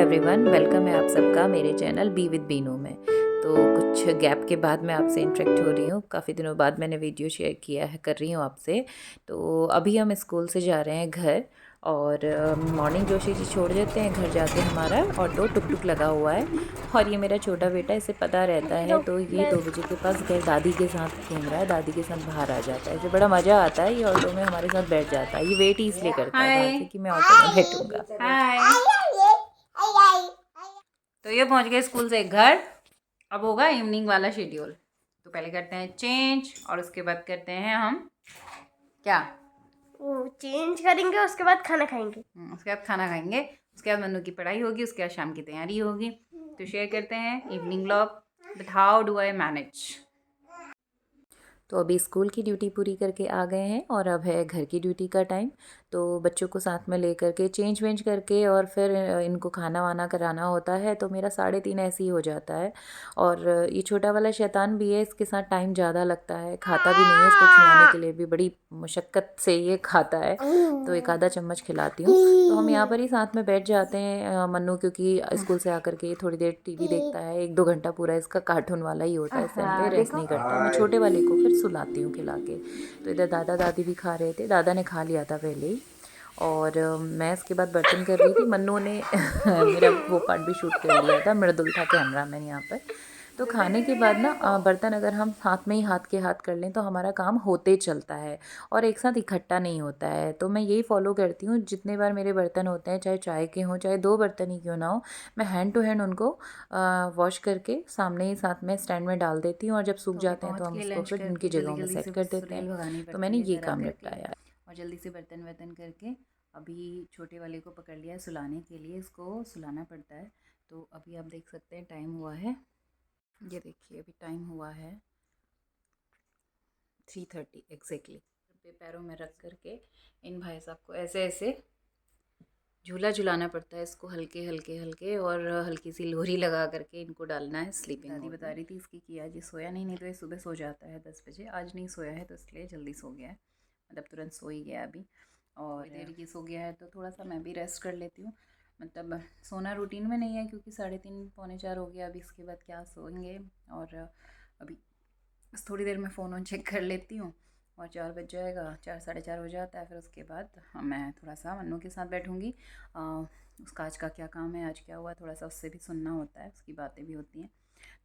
Everyone, welcome है आप सबका मेरे चैनल बी विद बीनू में। तो कुछ गैप के बाद मैं आपसे इंटरेक्ट हो रही हूँ। काफ़ी दिनों बाद मैंने वीडियो शेयर किया है, कर रही हूँ आपसे। तो अभी हम स्कूल से जा रहे हैं घर, और मॉर्निंग जोशी जी छोड़ देते हैं। घर जाके हमारा ऑटो टुक टुक लगा हुआ है, और ये मेरा छोटा बेटा, इसे पता रहता है, तो ये 2 बजे के पास घर दादी के साथ घूम रहा है, दादी के साथ बाहर आ जाता है। इसे बड़ा मज़ा आता है, ये ऑटो में हमारे साथ बैठ जाता है। ये वेट ही इसलिए करता है बाहर से कि मैं ऑटो में बैठूँगा। हाय। तो ये पहुंच गए स्कूल से घर। अब होगा इवनिंग वाला शेड्यूल। तो पहले करते हैं चेंज, और उसके बाद करते हैं हम क्या, वो चेंज करेंगे, उसके बाद खाना खाएंगे। उसके बाद खाना खाएंगे, उसके बाद मन्नू की पढ़ाई होगी, उसके बाद शाम की तैयारी होगी। तो शेयर करते हैं evening vlog, but how do I manage. तो अभी स्कूल की ड्यूटी पूरी करके आ गए हैं, और अब है घर की ड्यूटी का टाइम। तो बच्चों को साथ में लेकर के चेंज वेंज करके, और फिर इनको खाना वाना कराना होता है। तो मेरा 3:30 ऐसे ही हो जाता है। और ये छोटा वाला शैतान भी है, इसके साथ टाइम ज़्यादा लगता है। खाता भी नहीं है, इसको खिलाने के लिए भी बड़ी मुशक्क़त से ये खाता है। तो एक आधा चम्मच खिलाती हूँ। तो हम यहाँ पर ही साथ में बैठ जाते हैं। मन्नू क्योंकि स्कूल से आकर के थोड़ी देर टीवी देखता है, 1-2 घंटा पूरा इसका कार्टून वाला ही होता है, संडे रेस्ट नहीं करता। मैं छोटे वाले को फिर सुलाती हूँ खिला के। तो इधर दादा दादी भी खा रहे थे, दादा ने खा लिया था पहले ही। और मैं इसके बाद बर्तन कर रही थी। मन्नू ने मेरा वो पार्ट भी शूट कर लिया था, मृदुल था कैमरामैन यहाँ पर। तो खाने के बाद ना बर्तन अगर हम हाथ में ही हाथ के हाथ कर लें तो हमारा काम होते चलता है, और एक साथ इकट्ठा नहीं होता है। तो मैं यही फॉलो करती हूँ, जितने बार मेरे बर्तन होते हैं, चाहे चाय के हों, चाहे 2 बर्तन ही क्यों ना हो, मैं हैंड टू हैंड उनको वॉश करके सामने ही साथ में स्टैंड में डाल देती हूँ। और जब सूख जाते हैं तो हम उसको फिर उनकी जगहों में सेट कर देते हैं। तो मैंने ये काम निपटाया। और जल्दी से बर्तन वर्तन करके अभी छोटे वाले को पकड़ लिया है सुलाने के लिए, इसको सुलाना पड़ता है। तो अभी आप देख सकते हैं टाइम हुआ है, ये देखिए अभी टाइम हुआ है 3:30 एग्जैक्टली। पैरों में रख करके इन भाई साहब को ऐसे ऐसे झूला झुलाना पड़ता है इसको, हल्के हल्के हल्के, और हल्की सी लोरी लगा करके इनको डालना है स्लीपिंग। दादी बता रही थी इसकी कि आज ये सोया नहीं तो ये सुबह सो जाता है 10 बजे। आज नहीं सोया है तो इसलिए जल्दी सो गया है, मतलब तुरंत सो ही गया अभी। और देर ये सो गया है तो थोड़ा सा मैं भी रेस्ट कर लेती हूँ। मतलब सोना रूटीन में नहीं है, क्योंकि 3:30 पौने 4 हो गया। अभी इसके बाद क्या सोएंगे। और अभी बस थोड़ी देर में फ़ोन ऑन चेक कर लेती हूँ, और 4 बज जाएगा, 4 साढ़े 4 हो जाता है। फिर उसके बाद मैं थोड़ा सा मन्नू के साथ बैठूँगी। उसका आज का क्या काम है, आज क्या हुआ, थोड़ा सा उससे भी सुनना होता है, उसकी बातें भी होती हैं।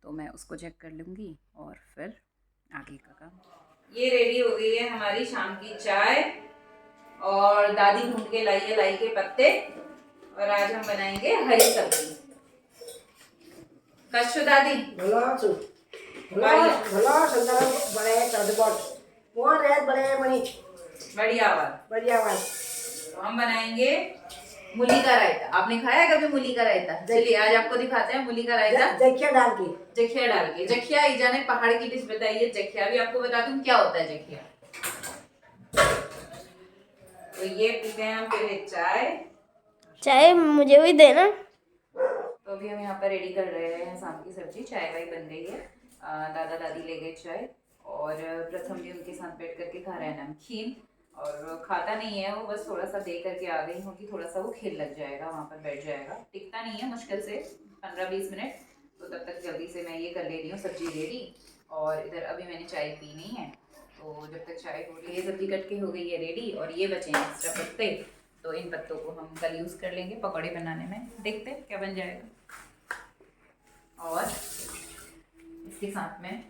तो मैं उसको चेक कर लूँगी, और फिर आगे का काम। ये रेडी हो गई है हमारी शाम की चाय, और दादी ढूंढ के लाई है लाई के पत्ते, और आज हम बनाएंगे हरी सब्जी। कच्छू दादी बढ़िया आवाज। तो हम बनाएंगे मूली का रायता। आपने खाया है कभी मूली का रायता? चलिए आज आपको दिखाते हैं मूली का रायता। जखिया डाल के। जखिया ईजा ने पहाड़ की डिश बताई है। जखिया भी आपको बता दूं क्या होता है जखिया। तो ये पीते हैं हम पहले चाय मुझे भी देना। तो अभी हम यहाँ पर रेडी कर रहे हैं शाम की सब्जी। चाय वाय बन गई है, दादा दादी ले गए चाय, और प्रथम भी उनके साथ बैठ करके खा रहा है नमकीन। और खाता नहीं है वो, बस थोड़ा सा दे करके आ गई हूँ कि थोड़ा सा वो खेल लग जाएगा, वहाँ पर बैठ जाएगा। टिकता नहीं है, मुश्किल से 15-20 मिनट। तो तब तक जल्दी से मैं ये कर ले रही हूँ सब्जी रेडी। और इधर अभी मैंने चाय पी नहीं है, तो जब तक चाय हो रही है, सब्जी कट के हो गई है रेडी। और ये बचे हैं एक्स्ट्रा पत्ते, तो इन पत्तों को हम कल यूज़ कर लेंगे पकौड़े बनाने में। देखते हैं क्या बन जाएगा। और इसके साथ में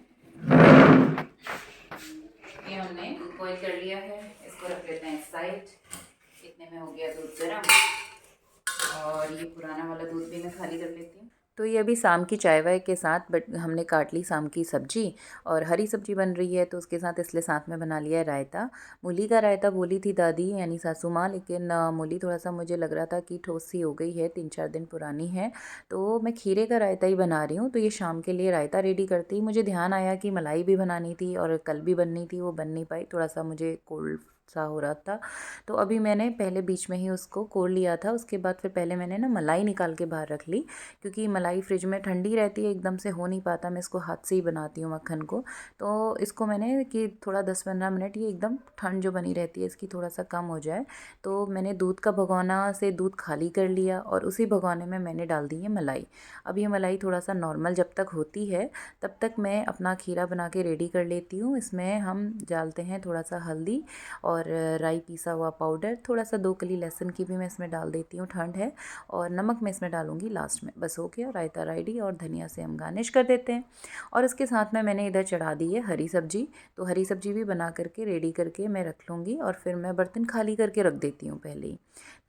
ये हमने दूध बॉईल कर लिया है, इसको रख लेते हैं साइड। इतने में हो गया दूध गर्म, और ये पुराना वाला दूध भी मैं खाली कर लेती हूँ। तो ये अभी शाम की चाय वाय के साथ बट हमने काट ली शाम की सब्जी, और हरी सब्जी बन रही है तो उसके साथ इसलिए साथ में बना लिया है रायता। मूली का रायता बोली थी दादी यानी सासू माँ, लेकिन मूली थोड़ा सा मुझे लग रहा था कि ठोस सी हो गई है, 3-4 दिन पुरानी है। तो मैं खीरे का रायता ही बना रही हूँ। तो ये शाम के लिए रायता रेडी करती, मुझे ध्यान आया कि मलाई भी बनानी थी और कल भी बननी थी, वो बन नहीं पाई, थोड़ा सा मुझे कोल्ड सा हो रहा था। तो अभी मैंने पहले बीच में ही उसको कोल लिया था, उसके बाद फिर पहले मैंने ना मलाई निकाल के बाहर रख ली, क्योंकि मलाई फ्रिज में ठंडी रहती है, एकदम से हो नहीं पाता, मैं इसको हाथ से ही बनाती हूँ मक्खन को। तो इसको मैंने कि थोड़ा 10-15 मिनट ये एकदम ठंड जो बनी रहती है इसकी थोड़ा सा कम हो जाए, तो मैंने दूध का भगोना से दूध खाली कर लिया और उसी भगोने में मैंने डाल दी है मलाई। अब ये मलाई थोड़ा सा नॉर्मल जब तक होती है तब तक मैं अपना खीरा बना के रेडी कर लेती हूँ। इसमें हम डालते हैं थोड़ा सा हल्दी और राई पीसा हुआ पाउडर, थोड़ा सा 2 कली लहसुन की भी मैं इसमें डाल देती हूँ, ठंड है, और नमक मैं इसमें डालूँगी लास्ट में। बस हो गया, रायता रेडी, और धनिया से हम गार्निश कर देते हैं। और इसके साथ में मैंने इधर चढ़ा दी है हरी सब्जी, तो हरी सब्जी भी बना करके रेडी करके मैं रख लूँगी, और फिर मैं बर्तन खाली करके रख देती हूँ पहले ही।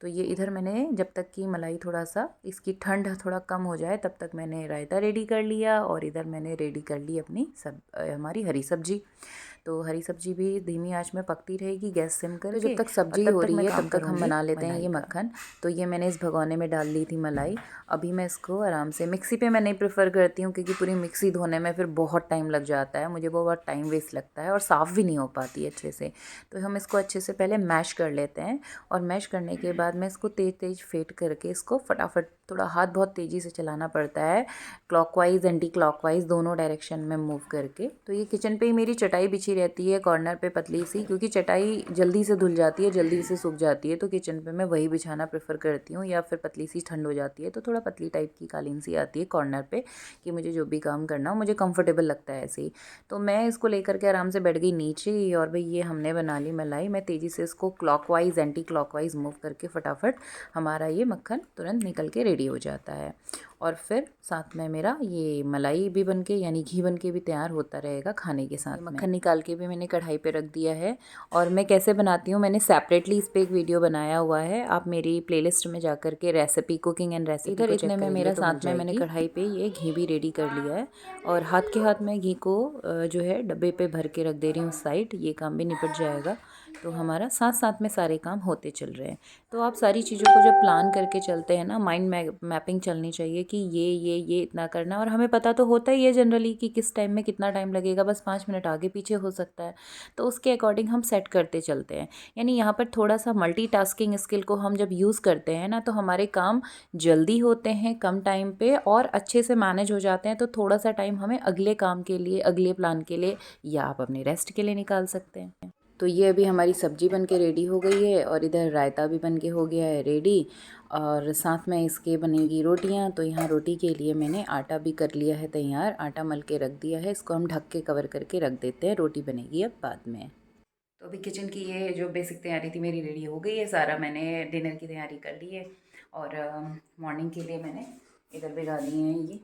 तो ये इधर मैंने जब तक कि मलाई थोड़ा सा इसकी ठंड थोड़ा कम हो जाए तब तक मैंने रायता रेडी कर लिया, और इधर मैंने रेडी कर ली अपनी हमारी हरी सब्जी। तो हरी सब्जी भी धीमी आंच में पकती रहेगी, गैस सिम करके। तो जब तक सब्जी हो रही है तब तक हम बना लेते हैं ये मक्खन। तो ये मैंने इस भगोने में डाल ली थी मलाई। अभी मैं इसको आराम से, मिक्सी पे मैं नहीं प्रेफर करती हूँ क्योंकि पूरी मिक्सी धोने में फिर बहुत टाइम लग जाता है, मुझे वो बहुत टाइम वेस्ट लगता है और साफ़ भी नहीं हो पाती अच्छे से। तो हम इसको अच्छे से पहले मैश कर लेते हैं, और मैश करने के बाद मैं इसको तेज़ तेज़ फेंट करके इसको फटाफट, थोड़ा हाथ बहुत तेज़ी से चलाना पड़ता है, क्लॉकवाइज एंटी क्लॉकवाइज दोनों डायरेक्शन में मूव करके। तो ये किचन पे ही मेरी चटाई बिछी रहती है कॉर्नर पे पतली सी, क्योंकि चटाई जल्दी से धुल जाती है, जल्दी से सूख जाती है, तो किचन पे मैं वही बिछाना प्रेफर करती हूँ। या फिर पतली सी ठंड हो जाती है तो थोड़ा पतली टाइप की कालीन सी आती है कॉर्नर पे, कि मुझे जो भी काम करना हो मुझे कंफर्टेबल लगता है ऐसे ही। तो मैं इसको लेकर के आराम से बैठ गई नीचे, और भाई ये हमने बना ली मलाई। मैं तेज़ी से इसको क्लॉकवाइज एंटी क्लॉकवाइज मूव करके फटाफट हमारा ये मक्खन तुरंत निकल के रेडी हो जाता है। और फिर साथ में मेरा ये मलाई भी बनके, यानी घी बनके भी तैयार होता रहेगा खाने के साथ में। मक्खन निकाल के भी मैंने कढ़ाई पे रख दिया है, और मैं कैसे बनाती हूँ मैंने सेपरेटली इस पे एक वीडियो बनाया हुआ है, आप मेरी प्लेलिस्ट में जा कर के रेसिपी, कुकिंग एंड रेसिपी इधर इतने में मेरा साथ में मैंने कढ़ाई पे ये घी भी रेडी कर लिया है, और हाथ के हाथ में घी को जो है डब्बे पे भर के रख दे रही हूँ साइड, ये काम भी निपट जाएगा। तो हमारा साथ साथ में सारे काम होते चल रहे हैं। तो आप सारी चीज़ों को जब प्लान करके चलते हैं ना, माइंड मैपिंग चलनी चाहिए कि ये इतना करना है, और हमें पता तो होता ही है जनरली कि किस टाइम में कितना टाइम लगेगा, बस 5 मिनट आगे पीछे हो सकता है, तो उसके अकॉर्डिंग हम सेट करते चलते हैं। यानी यहाँ पर थोड़ा सा मल्टीटास्किंग स्किल को हम जब यूज़ करते हैं ना, तो हमारे काम जल्दी होते हैं कम टाइम पे और अच्छे से मैनेज हो जाते हैं। तो थोड़ा सा टाइम हमें अगले काम के लिए, अगले प्लान के लिए, या आप अपने रेस्ट के लिए निकाल सकते हैं। तो ये अभी हमारी सब्जी बन के रेडी हो गई है, और इधर रायता भी बन के हो गया है रेडी, और साथ में इसके बनेगी रोटियां। तो यहाँ रोटी के लिए मैंने आटा भी कर लिया है तैयार, आटा मल के रख दिया है, इसको हम ढक के कवर करके रख देते हैं, रोटी बनेगी अब बाद में। तो अभी किचन की ये जो बेसिक तैयारी थी मेरी रेडी हो गई है सारा, मैंने डिनर की तैयारी कर ली है, और मॉर्निंग के लिए मैंने इधर भिगा दिए हैं ये,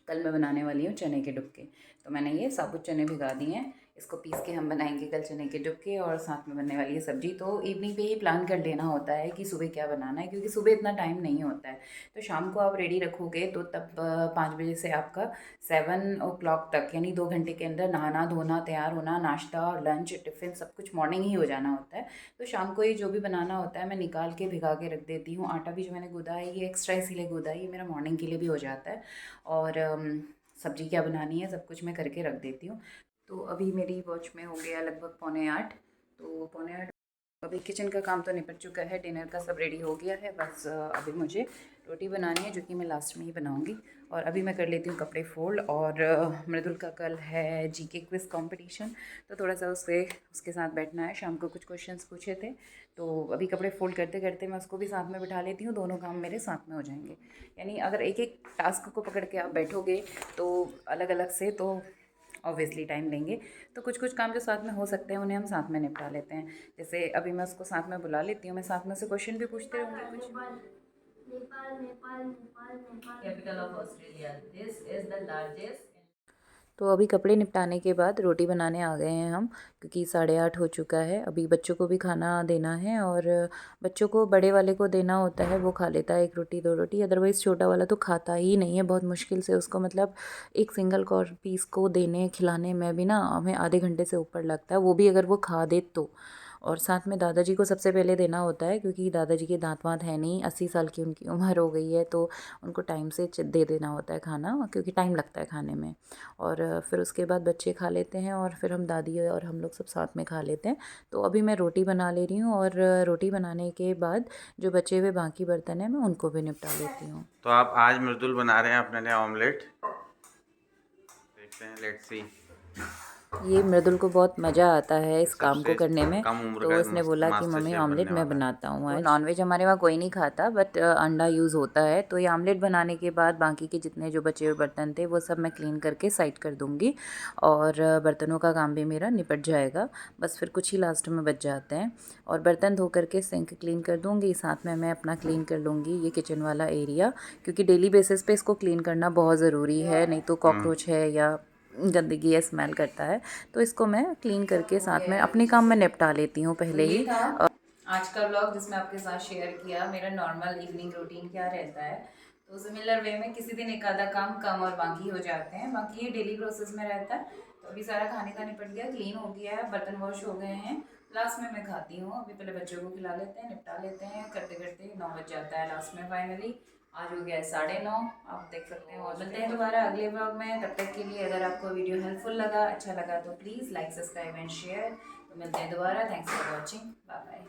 कल मैं बनाने वाली हूँ चने के डुबके। तो मैंने ये साबुत चने भिगा दिए हैं, इसको पीस के हम बनाएंगे कल चने के डुबके, और साथ में बनने वाली है सब्जी। तो इवनिंग पे ही प्लान कर लेना होता है कि सुबह क्या बनाना है, क्योंकि सुबह इतना टाइम नहीं होता है। तो शाम को आप रेडी रखोगे तो तब 5 बजे से आपका 7 o'clock तक, यानी 2 घंटे के अंदर नहाना धोना, तैयार होना, नाश्ता, लंच, टिफ़िन सब कुछ मॉर्निंग ही हो जाना होता है। तो शाम को ही जो भी बनाना होता है मैं निकाल के भिगा के रख देती हूँ। आटा भी जो मैंने गूँधा है ये एक्स्ट्रा इसीलिए गूँधा है, ये मेरा मॉर्निंग के लिए भी हो जाता है, और सब्ज़ी क्या बनानी है सब कुछ मैं करके रख देती हूँ। तो अभी मेरी वॉच में हो गया लगभग 7:45, तो 7:45 अभी किचन का काम तो निपट चुका है, डिनर का सब रेडी हो गया है, बस अभी मुझे रोटी बनानी है जो कि मैं लास्ट में ही बनाऊंगी। और अभी मैं कर लेती हूँ कपड़े फोल्ड, और मृदुल का कल है जीके क्विज़ कंपटीशन, तो थोड़ा सा उसके साथ बैठना है। शाम को कुछ क्वेश्चंस पूछे थे, तो अभी कपड़े फोल्ड करते करते मैं उसको भी साथ में बिठा लेती हूँ, दोनों काम मेरे साथ में हो जाएंगे। यानी अगर एक एक टास्क को पकड़ के आप बैठोगे तो अलग अलग से, तो ऑब्वियसली टाइम लेंगे। तो कुछ कुछ काम जो साथ में हो सकते हैं उन्हें हम साथ में निपटा लेते हैं। जैसे अभी मैं उसको साथ में बुला लेती हूँ, मैं साथ में से क्वेश्चन भी पूछते रहूँगी। कुछ capital of Australia, this is the largest. तो अभी कपड़े निपटाने के बाद रोटी बनाने आ गए हैं हम, क्योंकि 8:30 हो चुका है। अभी बच्चों को भी खाना देना है, और बच्चों को बड़े वाले को देना होता है, वो खा लेता है 1 रोटी 2 रोटी, अदरवाइज़ छोटा वाला तो खाता ही नहीं है, बहुत मुश्किल से उसको, मतलब एक सिंगल कॉर्न पीस को देने खिलाने में भी ना हमें आधे घंटे से ऊपर लगता है, वो भी अगर वो खा दे तो। और साथ में दादाजी को सबसे पहले देना होता है, क्योंकि दादाजी के दांत वाँत है नहीं, 80 साल की उनकी उम्र हो गई है, तो उनको टाइम से दे देना होता है खाना, क्योंकि टाइम लगता है खाने में। और फिर उसके बाद बच्चे खा लेते हैं और फिर हम दादी और हम लोग सब साथ में खा लेते हैं। तो अभी मैं रोटी बना ले रही हूँ और रोटी बनाने के बाद जो बचे हुए बाकी बर्तन हैं मैं उनको भी निपटा लेती हूँ। तो आप आज मृदुल बना रहे हैं अपने लिए ऑमलेट, देखते हैं, लेट्स सी। ये मृदुल को बहुत मज़ा आता है इस काम को सबसे करने में, कम उम्र तो का उसने बोला कि मास्टर मम्मी शेफ ऑमलेट बनने मैं वाला है। बनाता हूँ आज। नॉनवेज हमारे वहाँ कोई नहीं खाता, बट अंडा यूज़ होता है। तो ये ऑमलेट बनाने के बाद बाकी के जितने जो बचे हुए बर्तन थे वो सब मैं क्लीन करके साइड कर दूँगी और बर्तनों का काम भी मेरा निपट जाएगा। बस फिर कुछ ही लास्ट में बच जाते हैं और बर्तन धो करके सिंक क्लीन कर दूँगी। साथ में मैं अपना क्लीन कर लूँगी ये किचन वाला एरिया, क्योंकि डेली बेसिस पे इसको क्लीन करना बहुत ज़रूरी है, नहीं तो कॉकरोच है या गंदगी है, स्मेल करता है। तो इसको मैं क्लीन करके साथ में अपने काम में निपटा लेती हूँ पहले ही। आज का व्लॉग जिसमें आपके साथ शेयर किया मेरा नॉर्मल इवनिंग रूटीन क्या रहता है। तो सिमिलर वे में किसी दिन एक आधा काम कम और बाकी हो जाते हैं, बाकी ये डेली प्रोसेस में रहता है। तो अभी सारा खाने का निपट गया, क्लीन हो गया है, बर्तन वॉश हो गए हैं, लास्ट में मैं खाती हूँ। अभी पहले बच्चों को खिला लेते हैं, निपटा लेते हैं, करते करते 9 बज जाता है लास्ट में फाइनली। आज हो गया है 9:30, आप देख सकते हैं। और मिलते हैं दोबारा अगले व्लॉग में, तब तक के लिए अगर आपको वीडियो हेल्पफुल लगा, अच्छा लगा तो please like, subscribe and share. तो मिलते हैं दोबारा। Thanks for watching, bye bye.